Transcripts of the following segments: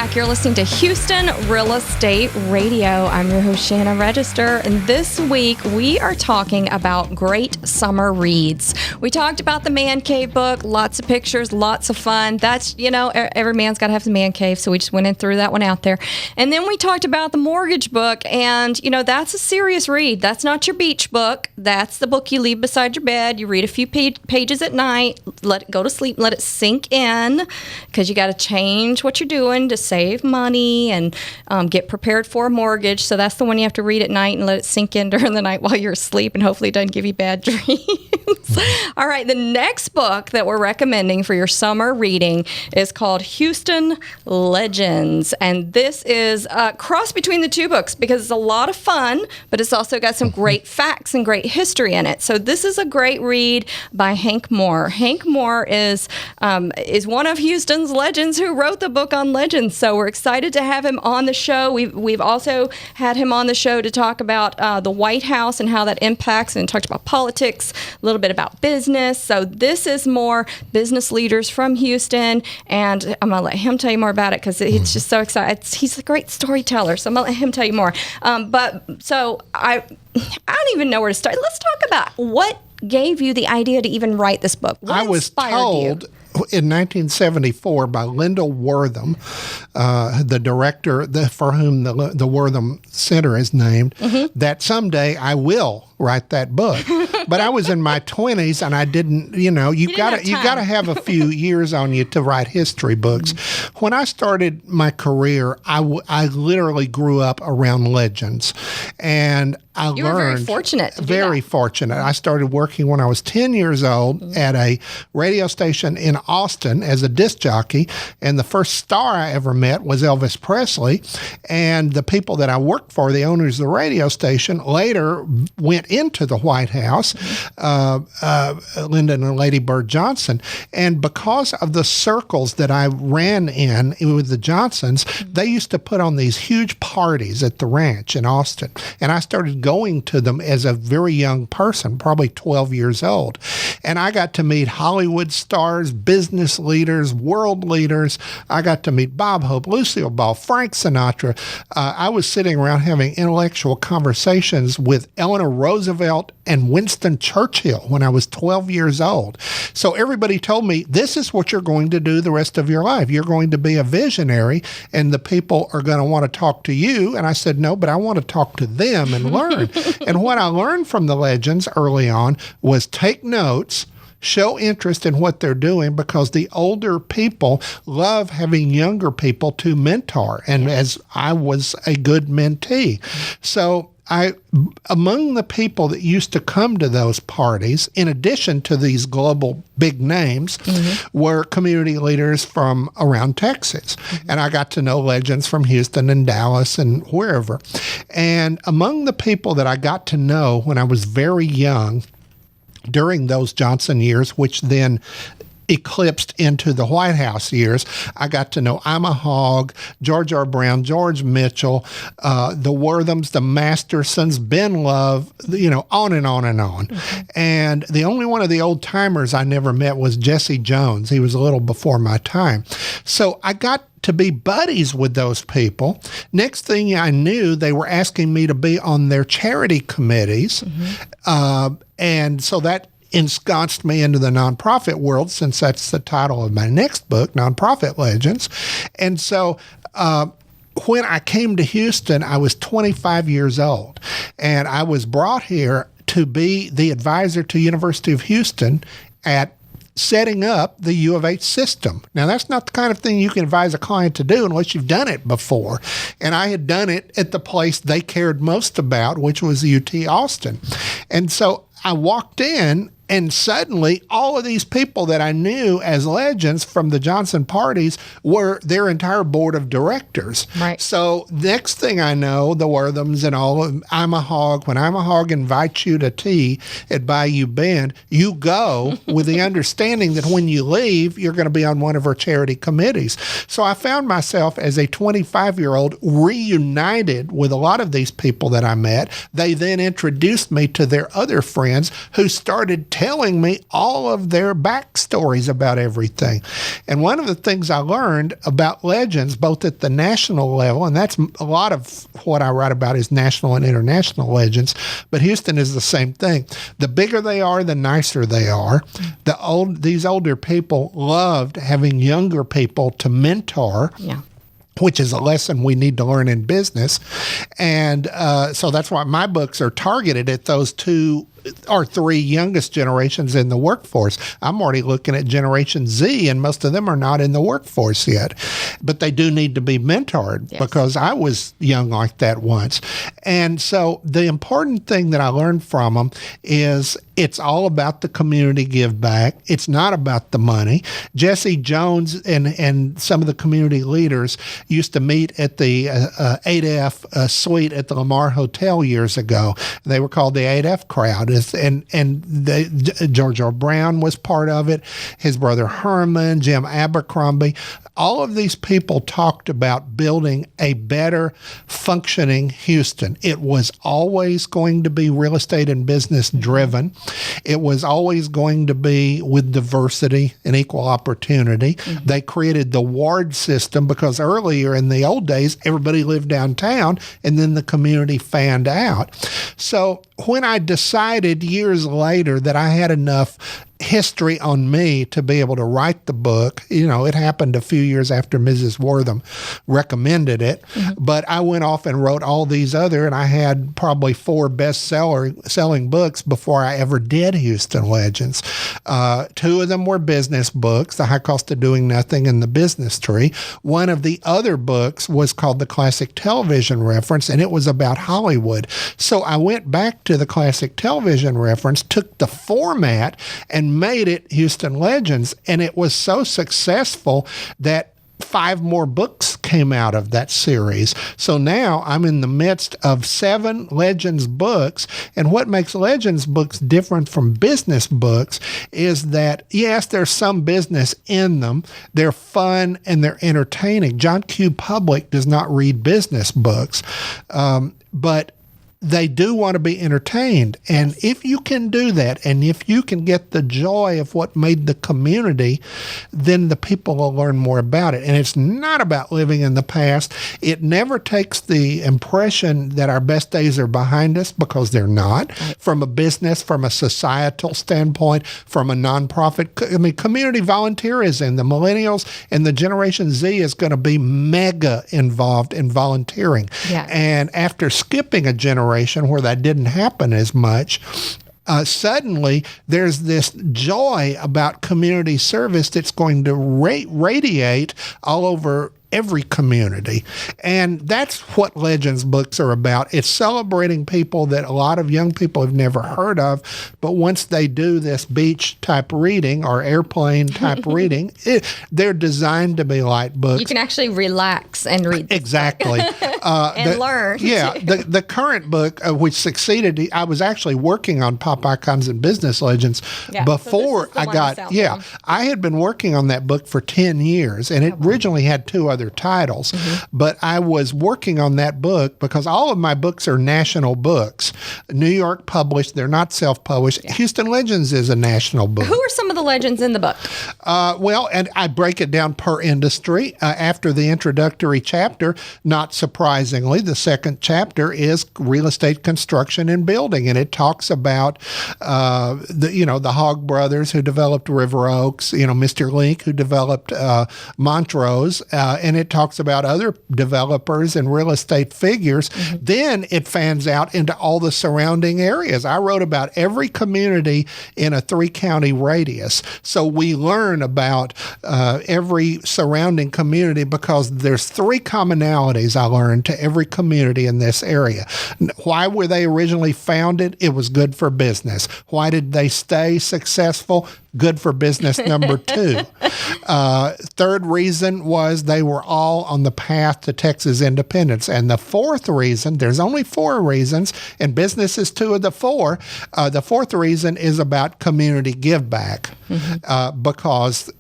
back. You're listening to Houston Real Estate Radio. I'm your host, Shanna Register, and this week we are talking about great summer reads. We talked about the Man Cave book, lots of pictures, lots of fun. That's, every man's got to have the Man Cave, so we just went and threw that one out there. And then we talked about the mortgage book, and, that's a serious read. That's not your beach book. That's the book you leave beside your bed. You read a few pages at night, let it go to sleep, let it sink in, because you got to change what you're doing to save money and get prepared for a mortgage. So that's the one you have to read at night and let it sink in during the night while you're asleep, and hopefully it doesn't give you bad dreams. All right, the next book that we're recommending for your summer reading is called Houston Legends, and this is a cross between the two books because it's a lot of fun, but it's also got some great facts and great history in it. So this is a great read by Hank Moore. Hank Moore is one of Houston's legends who wrote the book on legends. So we're excited to have him on the show. We've also had him on the show to talk about the White House and how that impacts, and talked about politics, a little bit about business. So this is more business leaders from Houston, and I'm going to let him tell you more about it because it's just so exciting. He's a great storyteller, so I'm going to let him tell you more. I don't even know where to start. Let's talk about what gave you the idea to even write this book. What I was told in 1974 by Linda Wortham, the director for whom the Wortham Center is named, that someday I will write that book. But I was in my 20s and I didn't, you got to have a few years on you to write history books. When I started my career, I literally grew up around legends, and you were very fortunate. Very fortunate. I started working when I was 10 years old at a radio station in Austin as a disc jockey, and the first star I ever met was Elvis Presley. And the people that I worked for, the owners of the radio station, later went into the White House, Lyndon and Lady Bird Johnson. And because of the circles that I ran in with the Johnsons, they used to put on these huge parties at the ranch in Austin. And I started going to them as a very young person, probably 12 years old. And I got to meet Hollywood stars, business leaders, world leaders. I got to meet Bob Hope, Lucille Ball, Frank Sinatra. I was sitting around having intellectual conversations with Eleanor Roosevelt and Winston Churchill when I was 12 years old. So everybody told me, this is what you're going to do the rest of your life. You're going to be a visionary, and the people are going to want to talk to you. And I said, no, but I want to talk to them and learn. And what I learned from the legends early on was take notes, show interest in what they're doing, because the older people love having younger people to mentor. And as I was a good mentee. So among the people that used to come to those parties, in addition to these global big names, were community leaders from around Texas. And I got to know legends from Houston and Dallas and wherever. And among the people that I got to know when I was very young, during those Johnson years, which then eclipsed into the White House years, I got to know I'm a Hogg, George R. Brown, George Mitchell, the Worthams, the Mastersons, Ben Love, on and on and on. And the only one of the old timers I never met was Jesse Jones. He was a little before my time. So I got to be buddies with those people. Next thing I knew, they were asking me to be on their charity committees. And so that ensconced me into the nonprofit world, since that's the title of my next book, Nonprofit Legends. And so when I came to Houston, I was 25 years old, and I was brought here to be the advisor to University of Houston at setting up the U of H system. Now, that's not the kind of thing you can advise a client to do unless you've done it before. And I had done it at the place they cared most about, which was UT Austin. And so I walked in, and suddenly all of these people that I knew as legends from the Johnson parties were their entire board of directors. Right. So next thing I know, the Worthams and all of I'm a Hogg. When I'm a Hogg invites you to tea at Bayou Bend, you go with the understanding that when you leave, you're going to be on one of our charity committees. So I found myself as a 25-year-old reunited with a lot of these people that I met. They then introduced me to their other friends who started telling me all of their backstories about everything. And one of the things I learned about legends, both at the national level, and that's a lot of what I write about is national and international legends, but Houston is the same thing. The bigger they are, the nicer they are. These older people loved having younger people to mentor. Yeah. Which is a lesson we need to learn in business. And so that's why my books are targeted at those 2 or 3 youngest generations in the workforce. I'm already looking at Generation Z, and most of them are not in the workforce yet. But they do need to be mentored because I was young like that once. And so the important thing that I learned from them is it's all about the community give back. It's not about the money. Jesse Jones and some of the community leaders used to meet at the 8F suite at the Lamar Hotel years ago. They were called the 8F crowd. George R. Brown was part of it, his brother Herman, Jim Abercrombie. All of these people talked about building a better functioning Houston. It was always going to be real estate and business driven. It was always going to be with diversity and equal opportunity. Mm-hmm. They created the ward system because earlier in the old days, everybody lived downtown and then the community fanned out. So when I decided years later that I had enough history on me to be able to write the book, it happened a few years after Mrs. Wortham recommended it, but I went off and wrote all these other, and I had probably 4 selling books before I ever did Houston Legends. 2 of them were business books, The High Cost of Doing Nothing and The Business Tree. One of the other books was called The Classic Television Reference, and it was about Hollywood. So I went back to the Classic Television Reference, took the format, and made it Houston Legends, and it was so successful that 5 more books came out of that series. So now I'm in the midst of 7 Legends books, and what makes Legends books different from business books is that, yes, there's some business in them. They're fun and they're entertaining. John Q. Public does not read business books, but they do want to be entertained. And if you can do that, and if you can get the joy of what made the community, then the people will learn more about it. And it's not about living in the past. It never takes the impression that our best days are behind us, because they're not. From a business, from a societal standpoint, from a nonprofit, community volunteerism, the millennials and the Generation Z is going to be mega involved in volunteering. Yeah. And after skipping a generation where that didn't happen as much, suddenly there's this joy about community service that's going to radiate all over every community. And that's what Legends books are about. It's celebrating people that a lot of young people have never heard of, but once they do this beach type reading or airplane type reading, they're designed to be light books. You can actually relax and read. Exactly. And learn. Yeah. The current book, which succeeded, I was actually working on Pop Icons and Business Legends before I got, I had been working on that book for 10 years, and it originally had 2 other titles, but I was working on that book because all of my books are national books. New York published, they're not self-published. Yeah. Houston Legends is a national book. Who are some of the legends in the book? Well, and I break it down per industry. After the introductory chapter, not surprisingly, the second chapter is real estate construction and building, and it talks about the Hogg brothers who developed River Oaks, Mr. Link who developed Montrose, and it talks about other developers and real estate figures. Then it fans out into all the surrounding areas. I wrote about every community in a 3-county radius. So we learn about every surrounding community because there's 3 commonalities I learned to every community in this area. Why were they originally founded? It was good for business. Why did they stay successful? Good for business, number 2. Third reason was they were all on the path to Texas independence. And the 4th reason, there's only 4 reasons, and business is 2 of the 4. The 4th reason is about community give back, because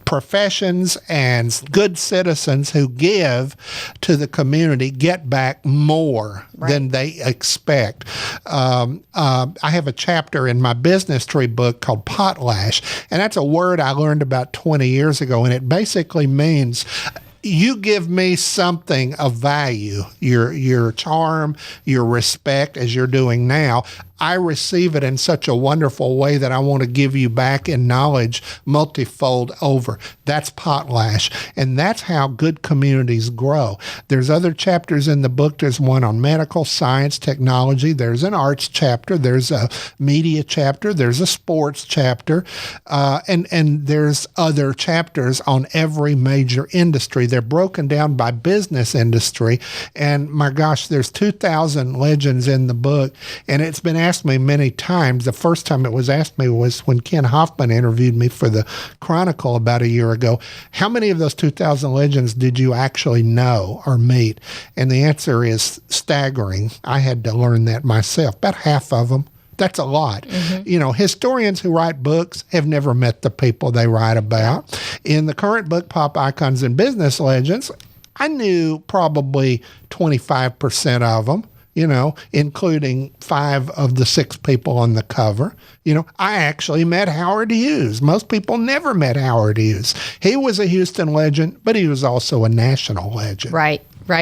professions and good citizens who give to the community get back more than they expect. I have a chapter in my business tree book called potlash, and that's a word I learned about 20 years ago, and it basically means you give me something of value, your charm, your respect, as you're doing now. I receive it in such a wonderful way that I want to give you back in knowledge multifold over. That's potlash. And that's how good communities grow. There's other chapters in the book. There's one on medical science, technology. There's an arts chapter. There's a media chapter. There's a sports chapter. And there's other chapters on every major industry. They're broken down by business industry. And my gosh, there's 2,000 legends in the book. And it's been asked me many times. The first time it was asked me was when Ken Hoffman interviewed me for the Chronicle about a year ago. How many of those 2,000 legends did you actually know or meet? And the answer is staggering. I had to learn that myself. About half of them. That's a lot. You know, historians who write books have never met the people they write about. In the current book, Pop Icons and Business Legends, I knew probably 25% of them, you know, including 5 of the 6 people on the cover. You know, I actually met Howard Hughes. Most people never met Howard Hughes. He was a Houston legend, but he was also a national legend. Right.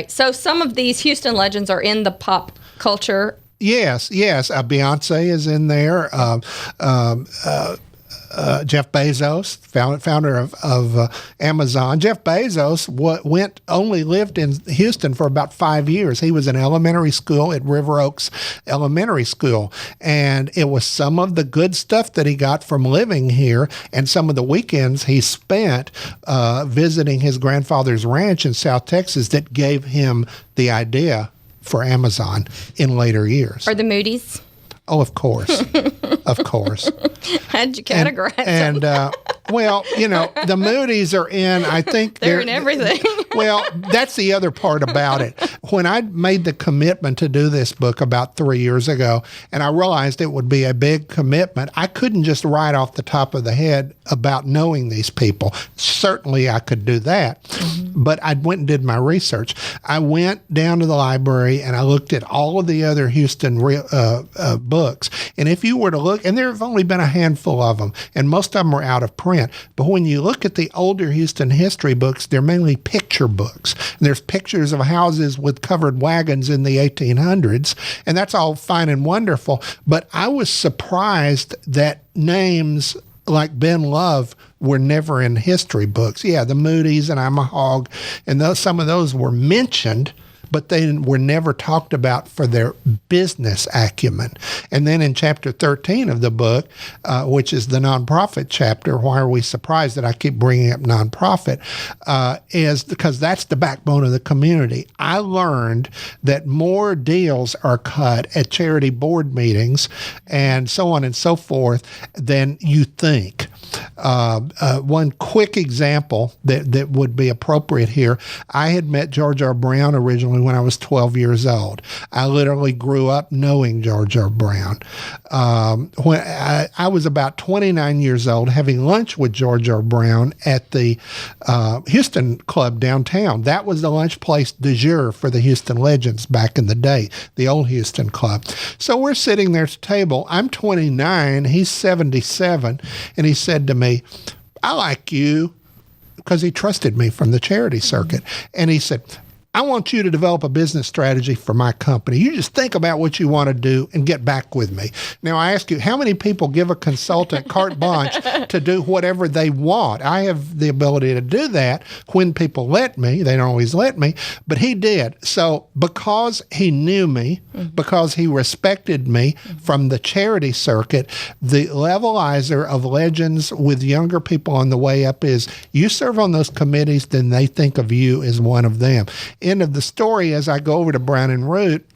So some of these Houston legends are in the pop culture. Yes. Beyonce is in there. Jeff Bezos, founder of Amazon. Jeff Bezos only lived in Houston for about 5 years. He was in elementary school at River Oaks Elementary School, and it was some of the good stuff that he got from living here and some of the weekends he spent visiting his grandfather's ranch in South Texas that gave him the idea for Amazon in later years. Are the Moody's? Oh, of course. Of course. How'd you categorize them? And well, you know, the Moody's are in, I think they're in everything. Well, that's the other part about it. When I made the commitment to do this book about 3 years ago, and I realized it would be a big commitment, I couldn't just write off the top of the head about knowing these people. Certainly I could do that, but I went and did my research. I went down to the library and I looked at all of the other Houston books. And if you were to look, and there have only been a handful of them, and most of them are out of print. But when you look at the older Houston history books, they're mainly picture books. And there's pictures of houses with covered wagons in the 1800s, and that's all fine and wonderful. But I was surprised that names like Ben Love were never in history books. Yeah, the Moody's and I'm a Hog, and some of those were mentioned, but they were never talked about for their business acumen. And then in chapter 13 of the book, which is the nonprofit chapter, why are we surprised that I keep bringing up nonprofit, is because that's the backbone of the community. I learned that more deals are cut at charity board meetings and so on and so forth than you think. One quick example that would be appropriate here, I had met George R. Brown originally when I was 12 years old. I literally grew up knowing George R. Brown. When I was about 29 years old, having lunch with George R. Brown at the Houston Club downtown. That was the lunch place du jour for the Houston Legends back in the day, the old Houston Club. So we're sitting there at the table. I'm 29, he's 77, and he said to me, I like you, because he trusted me from the charity circuit. And he said, I want you to develop a business strategy for my company. You just think about what you want to do and get back with me. Now, I ask you, how many people give a consultant carte blanche to do whatever they want? I have the ability to do that when people let me. They don't always let me, but he did. So because he knew me, because he respected me from the charity circuit, the levelizer of legends with younger people on the way up is you serve on those committees, then they think of you as one of them. End of the story, as I go over to Brown and Root,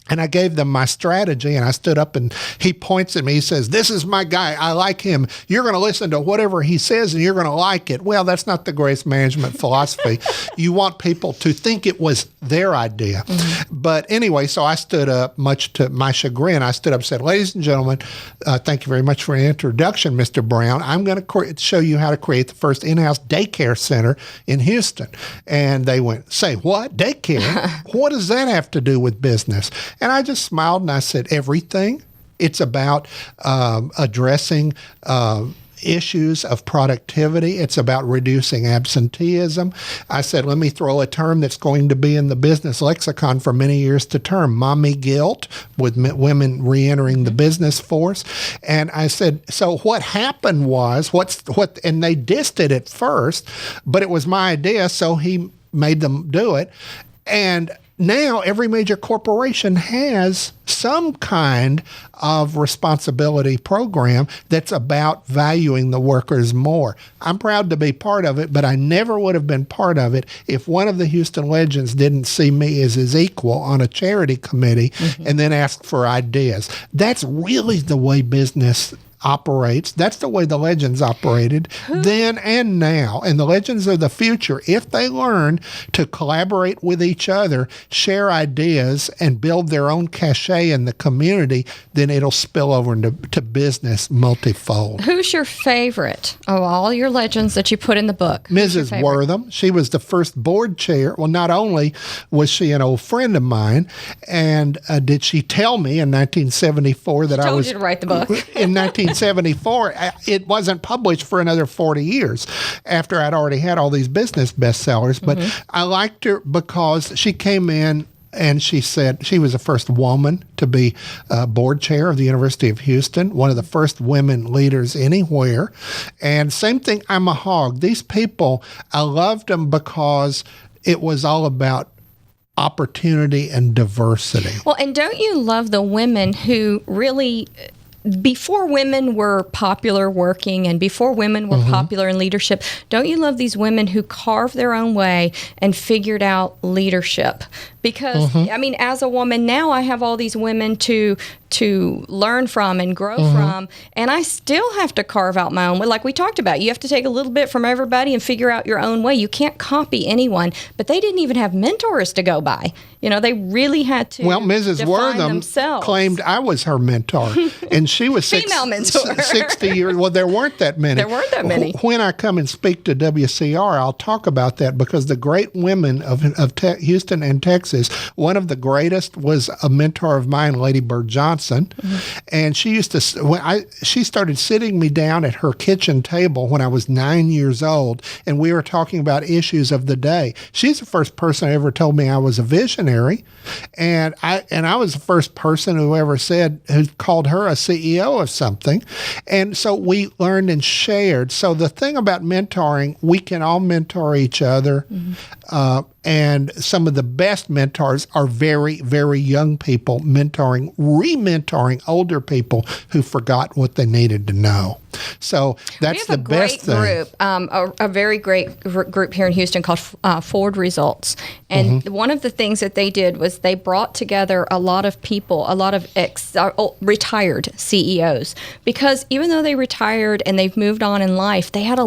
and I gave them my strategy, and I stood up and he points at me. He says, this is my guy. I like him. You're going to listen to whatever he says and you're going to like it. Well, that's not the grace management philosophy. You want people to think it was their idea. But anyway, so I stood up, much to my chagrin. I stood up and said, ladies and gentlemen, thank you very much for the introduction, Mr. Brown. I'm going to show you how to create the first in-house daycare center in Houston. And they went, say what? Daycare? What does that have to do with business? And I just smiled and I said, everything. It's about addressing issues of productivity. It's about reducing absenteeism. I said, let me throw a term that's going to be in the business lexicon for many years to term, mommy guilt, with women reentering the business force. And I said, so what happened was, and they dissed it at first, but it was my idea, so he made them do it. And now every major corporation has some kind of responsibility program that's about valuing the workers more. I'm proud to be part of it, but I never would have been part of it if one of the Houston legends didn't see me as his equal on a charity committee and then ask for ideas. That's really the way business operates. That's the way the legends operated then and now. And the legends of the future, if they learn to collaborate with each other, share ideas, and build their own cachet in the community, then it'll spill over into business multifold. Who's your favorite of all your legends that you put in the book? Mrs. Wortham. She was the first board chair. Well, not only was she an old friend of mine, and did she tell me in 1974 that I was... told you to write the book. In 1974, it wasn't published for another 40 years after I'd already had all these business bestsellers. But I liked her because she came in and she said she was the first woman to be board chair of the University of Houston, one of the first women leaders anywhere. And same thing, I'm a hog. These people, I loved them because it was all about opportunity and diversity. Well, and don't you love the women who really... Before women were popular working and before women were popular in leadership, don't you love these women who carved their own way and figured out leadership? Because, I mean, as a woman now, I have all these women to learn from and grow from, and I still have to carve out my own way. Like we talked about, you have to take a little bit from everybody and figure out your own way. You can't copy anyone, but they didn't even have mentors to go by. You know, they really had to Mrs. Wortham claimed I was her mentor, and she was female mentor. 60 years. Well, there weren't that many. There weren't that many. When I come and speak to WCR, I'll talk about that because the great women of Houston and Texas, one of the greatest was a mentor of mine, Lady Bird Johnson, and she used to. She started sitting me down at her kitchen table when I was 9 years old, and we were talking about issues of the day. She's the first person who ever told me I was a visionary, and I was the first person who called her a CEO of something, and so we learned and shared. So the thing about mentoring, we can all mentor each other. And some of the best mentors are very, very young people re-mentoring older people who forgot what they needed to know. So that's the best thing. We have a great group, a very great group here in Houston called Forward Results. And one of the things that they did was they brought together a lot of people, a lot of retired CEOs, because even though they retired and they've moved on in life, they had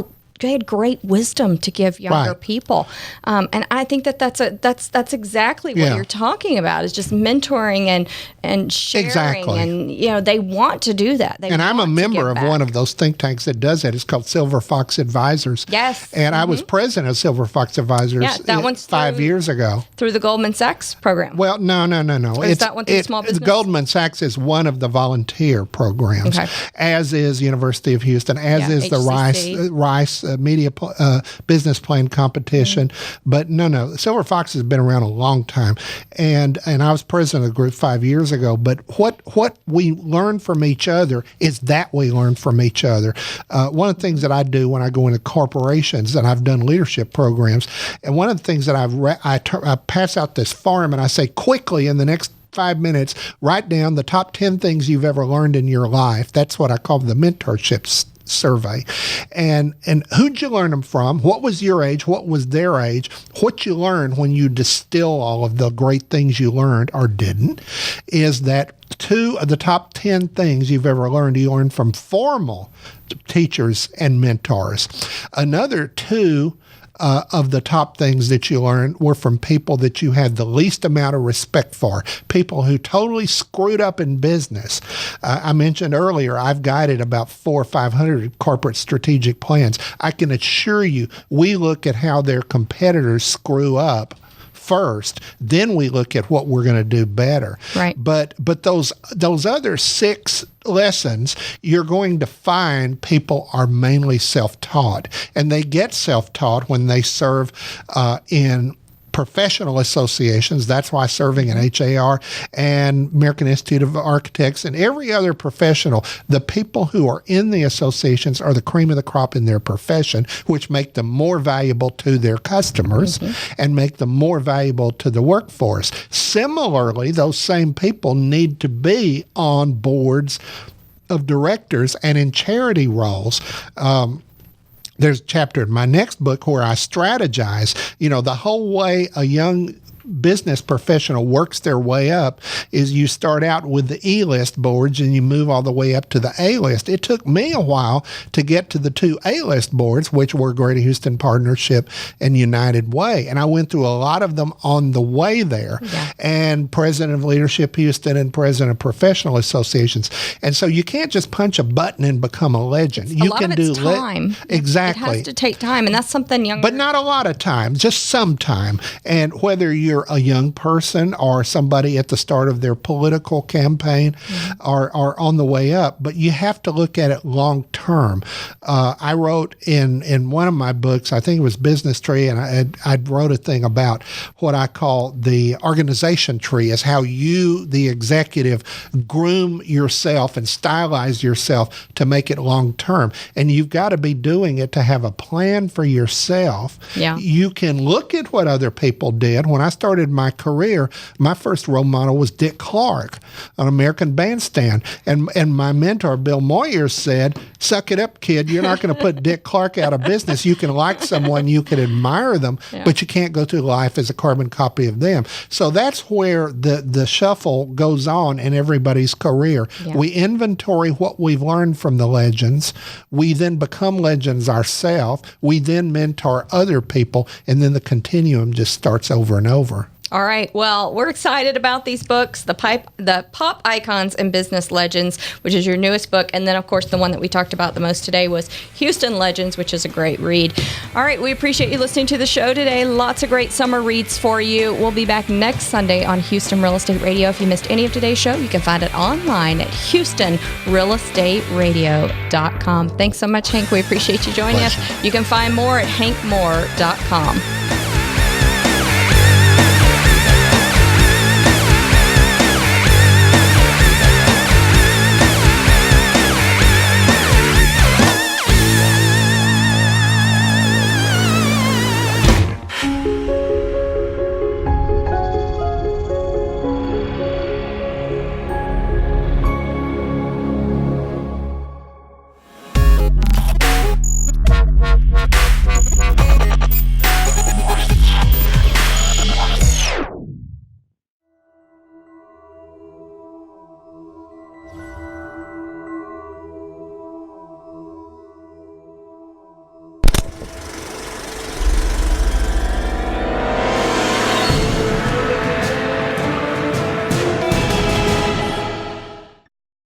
great wisdom to give younger people, and I think that's exactly what you're talking about. Is just mentoring and sharing, and they want to do that. And I'm a member of one of those think tanks that does that. It's called Silver Fox Advisors. Yes, and I was president of Silver Fox Advisors. Yeah, that one's 5 years ago through the Goldman Sachs program. Well, no. Is that one through small business? Goldman Sachs is one of the volunteer programs, as is University of Houston, as is the Rice media business plan competition. But no, Silver Fox has been around a long time, and I was president of the group 5 years ago. But what we learn from each other is that we learn from each other. One of the things that I do when I go into corporations, and I've done leadership programs, and one of the things that I pass out this form and I say, quickly in the next 5 minutes, write down the top 10 things you've ever learned in your life. That's what I call the mentorship survey. And who'd you learn them from? What was your age? What was their age? What you learned when you distill all of the great things you learned or didn't is that 2 of the top 10 things you've ever learned, you learned from formal teachers and mentors. Another 2 of the top things that you learned were from people that you had the least amount of respect for, people who totally screwed up in business. I mentioned earlier, I've guided about 400 or 500 corporate strategic plans. I can assure you, we look at how their competitors screw up first, then we look at what we're going to do better. Right. But those other 6 lessons, you're going to find people are mainly self-taught, and they get self-taught when they serve in professional associations. That's why serving in HAR and American Institute of Architects and every other professional, the people who are in the associations are the cream of the crop in their profession, which make them more valuable to their customers and make them more valuable to the workforce. Similarly, those same people need to be on boards of directors and in charity roles. There's a chapter in my next book where I strategize, the whole way a young business professional works their way up is you start out with the E-list boards and you move all the way up to the A-list. It took me a while to get to the 2 A-list boards, which were Greater Houston Partnership and United Way. And I went through a lot of them on the way there. Yeah. And president of Leadership Houston and president of professional associations. And so you can't just punch a button and become a legend. You can do time. Exactly. It has to take time, and that's something younger. But not a lot of time, just some time. And whether you're a young person or somebody at the start of their political campaign are on the way up, but you have to look at it long term. I wrote in one of my books, I think it was Business Tree, and I wrote a thing about what I call the organization tree, is how you, the executive, groom yourself and stylize yourself to make it long term. And you've got to be doing it to have a plan for yourself. Yeah. You can look at what other people did. When I started my career, my first role model was Dick Clark on American Bandstand. And my mentor, Bill Moyers, said, suck it up, kid. You're not going to put Dick Clark out of business. You can like someone, you can admire them, but you can't go through life as a carbon copy of them. So that's where the shuffle goes on in everybody's career. Yeah. We inventory what we've learned from the legends. We then become legends ourselves. We then mentor other people, and then the continuum just starts over and over. All right. Well, we're excited about these books, the Pop Icons and Business Legends, which is your newest book. And then, of course, the one that we talked about the most today was Houston Legends, which is a great read. All right. We appreciate you listening to the show today. Lots of great summer reads for you. We'll be back next Sunday on Houston Real Estate Radio. If you missed any of today's show, you can find it online at HoustonRealEstateRadio.com. Thanks so much, Hank. We appreciate you joining us. You can find more at hankmoore.com.